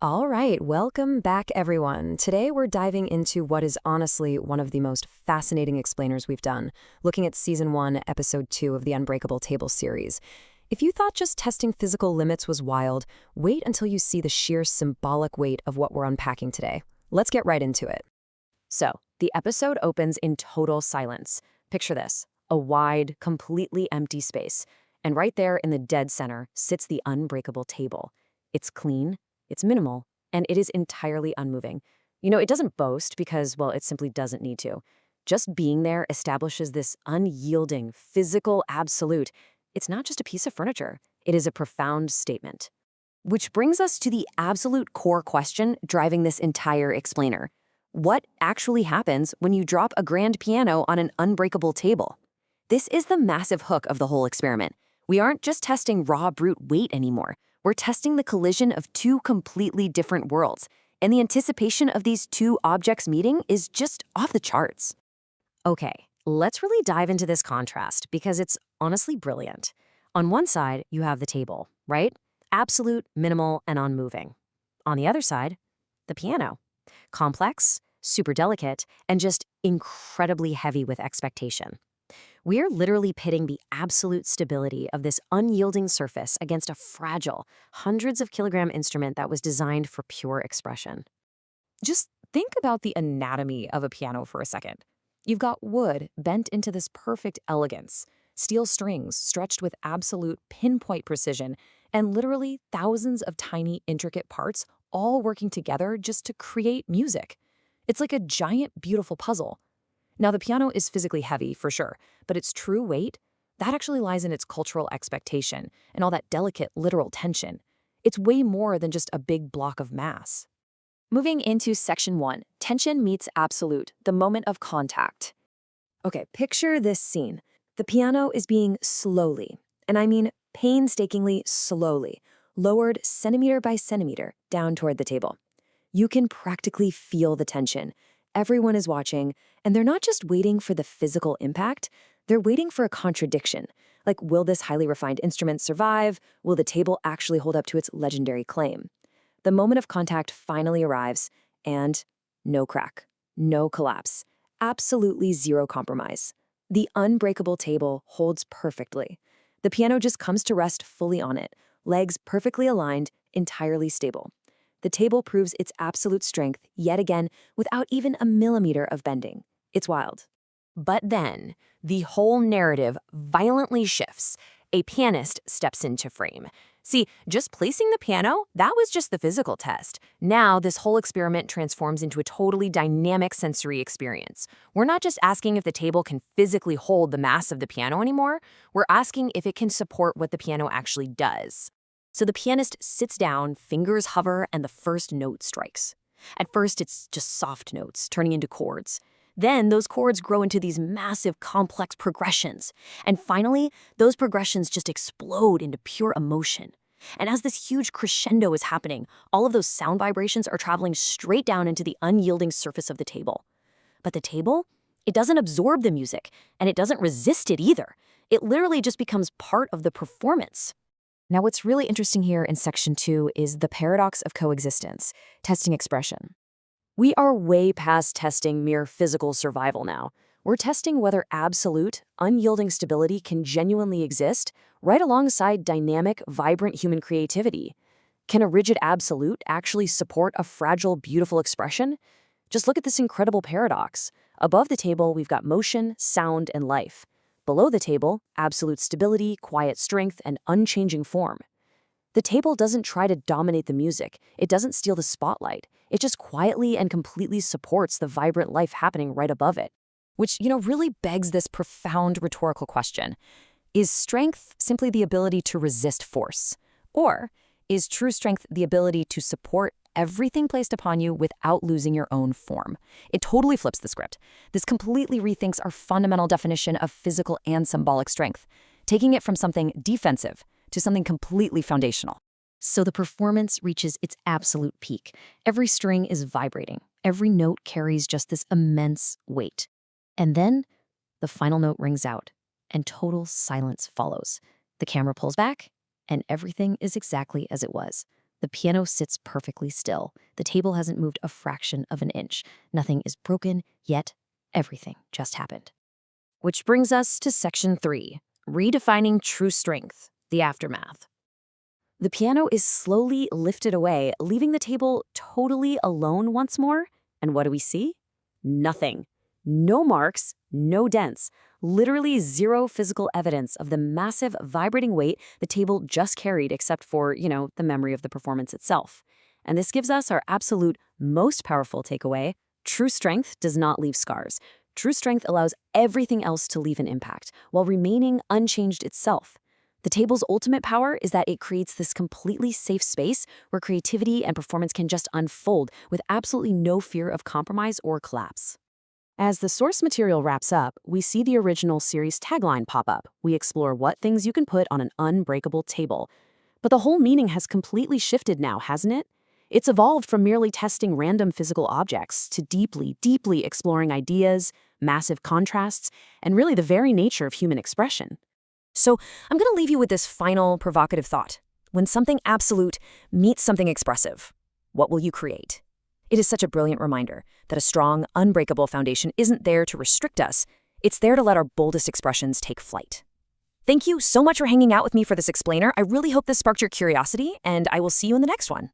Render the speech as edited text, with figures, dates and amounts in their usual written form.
All right, welcome back, everyone. Today we're diving into what is honestly one of the most fascinating explainers we've done, looking at Season 1, Episode 2 of the Unbreakable Table series. If you thought just testing physical limits was wild, wait until you see the sheer symbolic weight of what we're unpacking today. Let's get right into it. So, the episode opens in total silence. Picture this, a wide, completely empty space. And right there in the dead center sits the unbreakable table. It's clean, it's minimal, and it is entirely unmoving. It doesn't boast because, well, it simply doesn't need to. Just being there establishes this unyielding, physical absolute. It's not just a piece of furniture. It is a profound statement. Which brings us to the absolute core question driving this entire explainer. What actually happens when you drop a grand piano on an unbreakable table? This is the massive hook of the whole experiment. We aren't just testing raw brute weight anymore. We're testing the collision of two completely different worlds, and the anticipation of these two objects meeting is just off the charts. Okay, let's really dive into this contrast because it's honestly brilliant. On one side, you have the table, right? Absolute, minimal, and unmoving. On the other side, the piano. Complex, super delicate, and just incredibly heavy with expectation. We're literally pitting the absolute stability of this unyielding surface against a fragile, hundreds of kilogram instrument that was designed for pure expression. Just think about the anatomy of a piano for a second. You've got wood bent into this perfect elegance, steel strings stretched with absolute pinpoint precision, and literally thousands of tiny, intricate parts all working together just to create music. It's like a giant, beautiful puzzle. Now, the piano is physically heavy, for sure, but its true weight, that actually lies in its cultural expectation and all that delicate, literal tension. It's way more than just a big block of mass. Moving into Section 1, tension meets absolute, the moment of contact. Okay, picture this scene. The piano is being slowly, and I mean painstakingly slowly, lowered centimeter by centimeter down toward the table. You can practically feel the tension. Everyone is watching, and they're not just waiting for the physical impact, they're waiting for a contradiction. Like, will this highly refined instrument survive? Will the table actually hold up to its legendary claim? The moment of contact finally arrives, and no crack, no collapse, absolutely zero compromise. The unbreakable table holds perfectly. The piano just comes to rest fully on it, legs perfectly aligned, entirely stable. The table proves its absolute strength yet again without even a millimeter of bending. It's wild. But then, the whole narrative violently shifts. A pianist steps into frame. See, just placing the piano, that was just the physical test. Now, this whole experiment transforms into a totally dynamic sensory experience. We're not just asking if the table can physically hold the mass of the piano anymore, we're asking if it can support what the piano actually does. So the pianist sits down, fingers hover, and the first note strikes. At first, it's just soft notes, turning into chords. Then those chords grow into these massive, complex progressions. And finally, those progressions just explode into pure emotion. And as this huge crescendo is happening, all of those sound vibrations are traveling straight down into the unyielding surface of the table. But the table, it doesn't absorb the music, and it doesn't resist it either. It literally just becomes part of the performance. Now, what's really interesting here in Section 2 is the paradox of coexistence, testing expression. We are way past testing mere physical survival now. We're testing whether absolute, unyielding stability can genuinely exist right alongside dynamic, vibrant human creativity. Can a rigid absolute actually support a fragile, beautiful expression? Just look at this incredible paradox. Above the table, we've got motion, sound, and life. Below the table, absolute stability, quiet strength, and unchanging form. The table doesn't try to dominate the music. It doesn't steal the spotlight. It just quietly and completely supports the vibrant life happening right above it. Which, really begs this profound rhetorical question. Is strength simply the ability to resist force? Or is true strength the ability to support everything placed upon you without losing your own form? It totally flips the script. This completely rethinks our fundamental definition of physical and symbolic strength, taking it from something defensive to something completely foundational. So the performance reaches its absolute peak. Every string is vibrating. Every note carries just this immense weight. And then the final note rings out, and total silence follows. The camera pulls back, and everything is exactly as it was. The piano sits perfectly still. The table hasn't moved a fraction of an inch. Nothing is broken, yet everything just happened. Which brings us to Section 3, Redefining True Strength, the Aftermath. The piano is slowly lifted away, leaving the table totally alone once more. And what do we see? Nothing. No marks, no dents. Literally zero physical evidence of the massive vibrating weight the table just carried except for, the memory of the performance itself. And this gives us our absolute most powerful takeaway. True strength does not leave scars. True strength allows everything else to leave an impact, while remaining unchanged itself. The table's ultimate power is that it creates this completely safe space where creativity and performance can just unfold with absolutely no fear of compromise or collapse. As the source material wraps up, we see the original series tagline pop up. We explore what things you can put on an unbreakable table. But the whole meaning has completely shifted now, hasn't it? It's evolved from merely testing random physical objects to deeply, deeply exploring ideas, massive contrasts, and really the very nature of human expression. So I'm going to leave you with this final provocative thought. When something absolute meets something expressive, what will you create? It is such a brilliant reminder that a strong, unbreakable foundation isn't there to restrict us. It's there to let our boldest expressions take flight. Thank you so much for hanging out with me for this explainer. I really hope this sparked your curiosity, and I will see you in the next one.